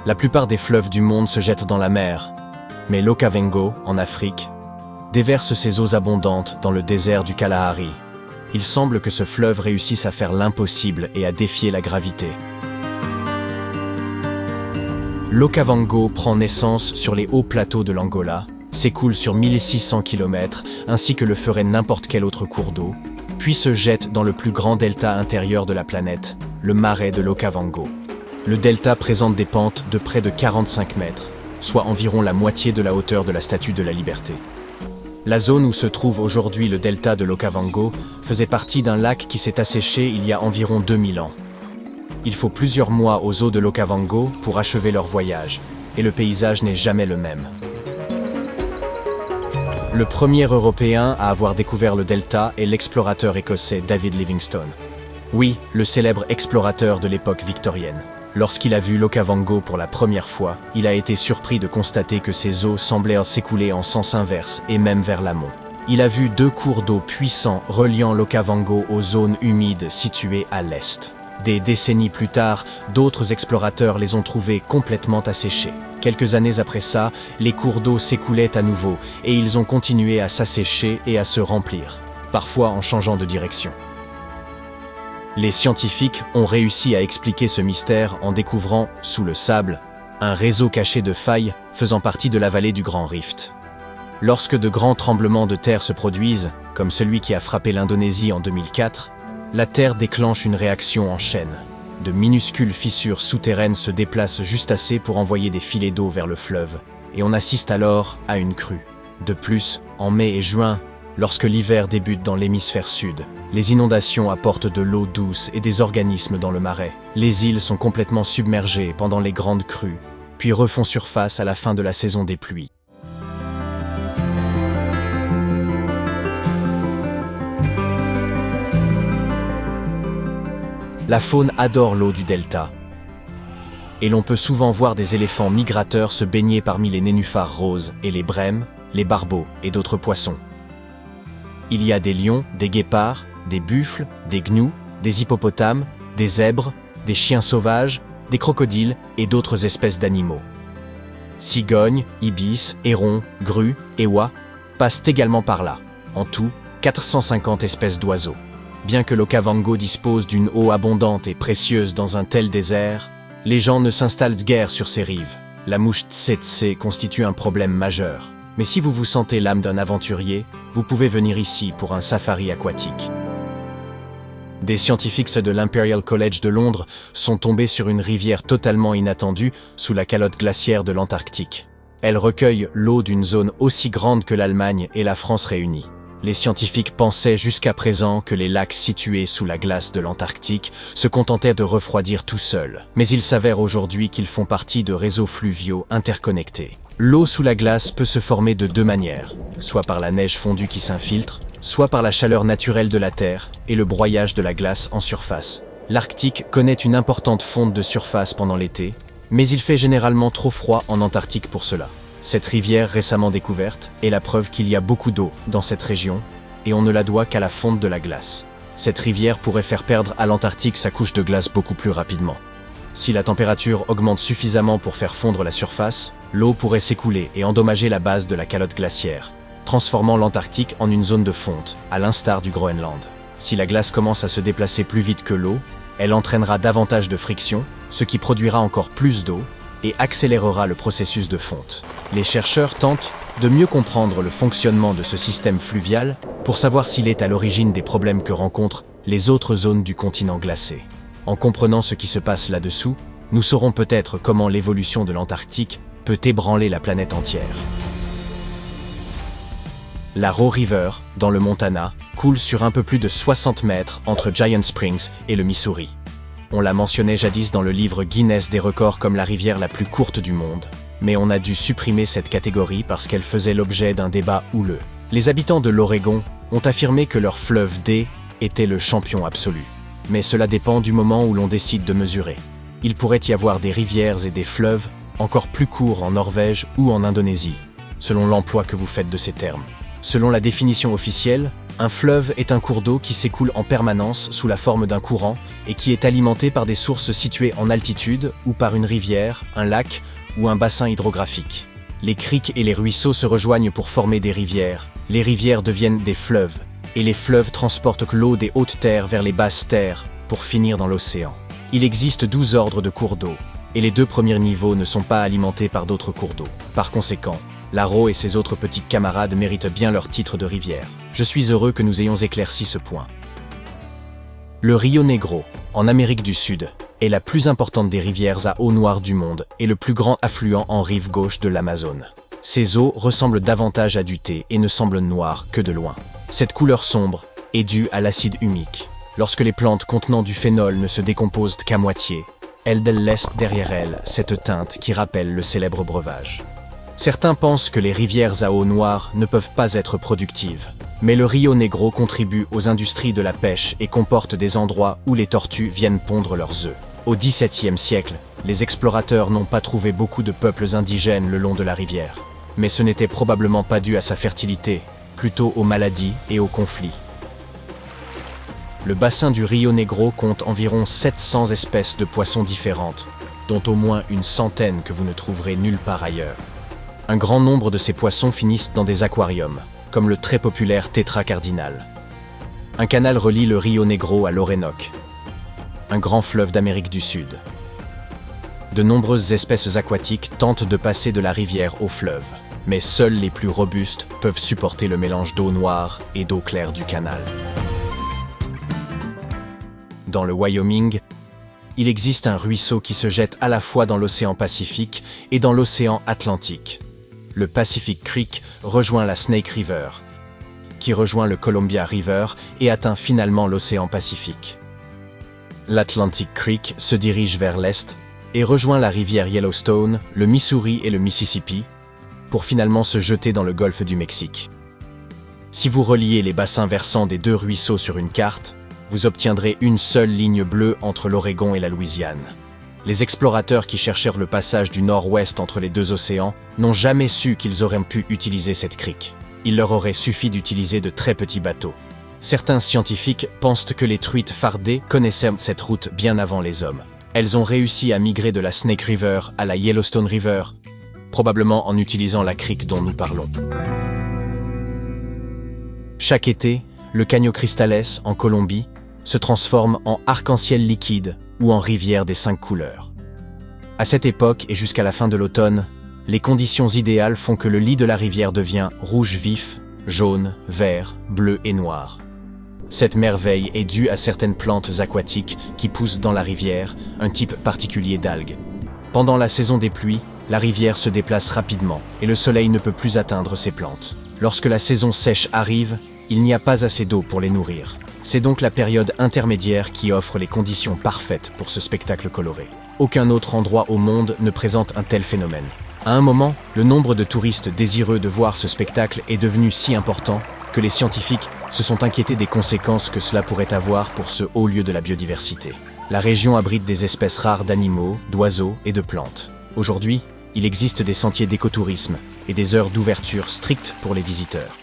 La plupart des fleuves du monde se jettent dans la mer, mais l'Okavango, en Afrique, déverse ses eaux abondantes dans le désert du Kalahari. Il semble que ce fleuve réussisse à faire l'impossible et à défier la gravité. L'Okavango prend naissance sur les hauts plateaux de l'Angola, s'écoule sur 1600 km, ainsi que le ferait n'importe quel autre cours d'eau, puis se jette dans le plus grand delta intérieur de la planète, le marais de l'Okavango. Le delta présente des pentes de près de 45 mètres, soit environ la moitié de la hauteur de la Statue de la Liberté. La zone où se trouve aujourd'hui le delta de l'Okavango faisait partie d'un lac qui s'est asséché il y a environ 2000 ans. Il faut plusieurs mois aux eaux de l'Okavango pour achever leur voyage, et le paysage n'est jamais le même. Le premier Européen à avoir découvert le delta est l'explorateur écossais David Livingstone. Oui, le célèbre explorateur de l'époque victorienne. Lorsqu'il a vu l'Okavango pour la première fois, il a été surpris de constater que ses eaux semblaient s'écouler en sens inverse et même vers l'amont. Il a vu deux cours d'eau puissants reliant l'Okavango aux zones humides situées à l'est. Des décennies plus tard, d'autres explorateurs les ont trouvés complètement asséchés. Quelques années après ça, les cours d'eau s'écoulaient à nouveau et ils ont continué à s'assécher et à se remplir, parfois en changeant de direction. Les scientifiques ont réussi à expliquer ce mystère en découvrant, sous le sable, un réseau caché de failles faisant partie de la vallée du Grand Rift. Lorsque de grands tremblements de terre se produisent, comme celui qui a frappé l'Indonésie en 2004, la Terre déclenche une réaction en chaîne. De minuscules fissures souterraines se déplacent juste assez pour envoyer des filets d'eau vers le fleuve, et on assiste alors à une crue. De plus, en mai et juin, lorsque l'hiver débute dans l'hémisphère sud, les inondations apportent de l'eau douce et des organismes dans le marais. Les îles sont complètement submergées pendant les grandes crues, puis refont surface à la fin de la saison des pluies. La faune adore l'eau du delta, et l'on peut souvent voir des éléphants migrateurs se baigner parmi les nénuphars roses et les brèmes, les barbeaux et d'autres poissons. Il y a des lions, des guépards, des buffles, des gnous, des hippopotames, des zèbres, des chiens sauvages, des crocodiles et d'autres espèces d'animaux. Cigognes, ibis, hérons, grues et oies passent également par là. En tout, 450 espèces d'oiseaux. Bien que l'Okavango dispose d'une eau abondante et précieuse dans un tel désert, les gens ne s'installent guère sur ses rives. La mouche tsetse constitue un problème majeur. Mais si vous vous sentez l'âme d'un aventurier, vous pouvez venir ici pour un safari aquatique. Des scientifiques de l'Imperial College de Londres sont tombés sur une rivière totalement inattendue sous la calotte glaciaire de l'Antarctique. Elle recueille l'eau d'une zone aussi grande que l'Allemagne et la France réunies. Les scientifiques pensaient jusqu'à présent que les lacs situés sous la glace de l'Antarctique se contentaient de refroidir tout seuls. Mais il s'avère aujourd'hui qu'ils font partie de réseaux fluviaux interconnectés. L'eau sous la glace peut se former de deux manières, soit par la neige fondue qui s'infiltre, soit par la chaleur naturelle de la Terre et le broyage de la glace en surface. L'Arctique connaît une importante fonte de surface pendant l'été, mais il fait généralement trop froid en Antarctique pour cela. Cette rivière récemment découverte est la preuve qu'il y a beaucoup d'eau dans cette région, et on ne la doit qu'à la fonte de la glace. Cette rivière pourrait faire perdre à l'Antarctique sa couche de glace beaucoup plus rapidement. Si la température augmente suffisamment pour faire fondre la surface, l'eau pourrait s'écouler et endommager la base de la calotte glaciaire, transformant l'Antarctique en une zone de fonte, à l'instar du Groenland. Si la glace commence à se déplacer plus vite que l'eau, elle entraînera davantage de friction, ce qui produira encore plus d'eau, et accélérera le processus de fonte. Les chercheurs tentent de mieux comprendre le fonctionnement de ce système fluvial pour savoir s'il est à l'origine des problèmes que rencontrent les autres zones du continent glacé. En comprenant ce qui se passe là-dessous, nous saurons peut-être comment l'évolution de l'Antarctique peut ébranler la planète entière. La Roe River, dans le Montana, coule sur un peu plus de 60 mètres entre Giant Springs et le Missouri. On la mentionnait jadis dans le livre Guinness des records comme la rivière la plus courte du monde, mais on a dû supprimer cette catégorie parce qu'elle faisait l'objet d'un débat houleux. Les habitants de l'Oregon ont affirmé que leur fleuve Dee était le champion absolu. Mais cela dépend du moment où l'on décide de mesurer. Il pourrait y avoir des rivières et des fleuves encore plus courts en Norvège ou en Indonésie, selon l'emploi que vous faites de ces termes. Selon la définition officielle, un fleuve est un cours d'eau qui s'écoule en permanence sous la forme d'un courant et qui est alimenté par des sources situées en altitude ou par une rivière, un lac ou un bassin hydrographique. Les criques et les ruisseaux se rejoignent pour former des rivières. Les rivières deviennent des fleuves, et les fleuves transportent l'eau des hautes terres vers les basses terres pour finir dans l'océan. Il existe 12 ordres de cours d'eau, et les 2 premiers niveaux ne sont pas alimentés par d'autres cours d'eau. Par conséquent, l'Aro et ses autres petits camarades méritent bien leur titre de rivière. Je suis heureux que nous ayons éclairci ce point. Le Rio Negro, en Amérique du Sud, est la plus importante des rivières à eau noire du monde et le plus grand affluent en rive gauche de l'Amazone. Ses eaux ressemblent davantage à du thé et ne semblent noires que de loin. Cette couleur sombre est due à l'acide humique. Lorsque les plantes contenant du phénol ne se décomposent qu'à moitié, elles laissent derrière elles cette teinte qui rappelle le célèbre breuvage. Certains pensent que les rivières à eau noire ne peuvent pas être productives, mais le Rio Negro contribue aux industries de la pêche et comporte des endroits où les tortues viennent pondre leurs œufs. Au XVIIe siècle, les explorateurs n'ont pas trouvé beaucoup de peuples indigènes le long de la rivière. Mais ce n'était probablement pas dû à sa fertilité, plutôt aux maladies et aux conflits. Le bassin du Rio Negro compte environ 700 espèces de poissons différentes, dont au moins une centaine que vous ne trouverez nulle part ailleurs. Un grand nombre de ces poissons finissent dans des aquariums, comme le très populaire Tétra cardinal. Un canal relie le Rio Negro à l'Orénoque, un grand fleuve d'Amérique du Sud. De nombreuses espèces aquatiques tentent de passer de la rivière au fleuve, mais seuls les plus robustes peuvent supporter le mélange d'eau noire et d'eau claire du canal. Dans le Wyoming, il existe un ruisseau qui se jette à la fois dans l'océan Pacifique et dans l'océan Atlantique. Le Pacific Creek rejoint la Snake River, qui rejoint le Columbia River et atteint finalement l'océan Pacifique. L'Atlantic Creek se dirige vers l'est et rejoint la rivière Yellowstone, le Missouri et le Mississippi, pour finalement se jeter dans le golfe du Mexique. Si vous reliez les bassins versants des 2 ruisseaux sur une carte, vous obtiendrez une seule ligne bleue entre l'Oregon et la Louisiane. Les explorateurs qui cherchèrent le passage du nord-ouest entre les 2 océans n'ont jamais su qu'ils auraient pu utiliser cette crique. Il leur aurait suffi d'utiliser de très petits bateaux. Certains scientifiques pensent que les truites fardées connaissaient cette route bien avant les hommes. Elles ont réussi à migrer de la Snake River à la Yellowstone River, probablement en utilisant la crique dont nous parlons. Chaque été, le Caño Cristales, en Colombie, se transforme en arc-en-ciel liquide ou en rivière des 5 couleurs. À cette époque et jusqu'à la fin de l'automne, les conditions idéales font que le lit de la rivière devient rouge vif, jaune, vert, bleu et noir. Cette merveille est due à certaines plantes aquatiques qui poussent dans la rivière, un type particulier d'algues. Pendant la saison des pluies, la rivière se déplace rapidement et le soleil ne peut plus atteindre ces plantes. Lorsque la saison sèche arrive, il n'y a pas assez d'eau pour les nourrir. C'est donc la période intermédiaire qui offre les conditions parfaites pour ce spectacle coloré. Aucun autre endroit au monde ne présente un tel phénomène. À un moment, le nombre de touristes désireux de voir ce spectacle est devenu si important que les scientifiques se sont inquiétés des conséquences que cela pourrait avoir pour ce haut lieu de la biodiversité. La région abrite des espèces rares d'animaux, d'oiseaux et de plantes. Aujourd'hui, il existe des sentiers d'écotourisme et des heures d'ouverture strictes pour les visiteurs.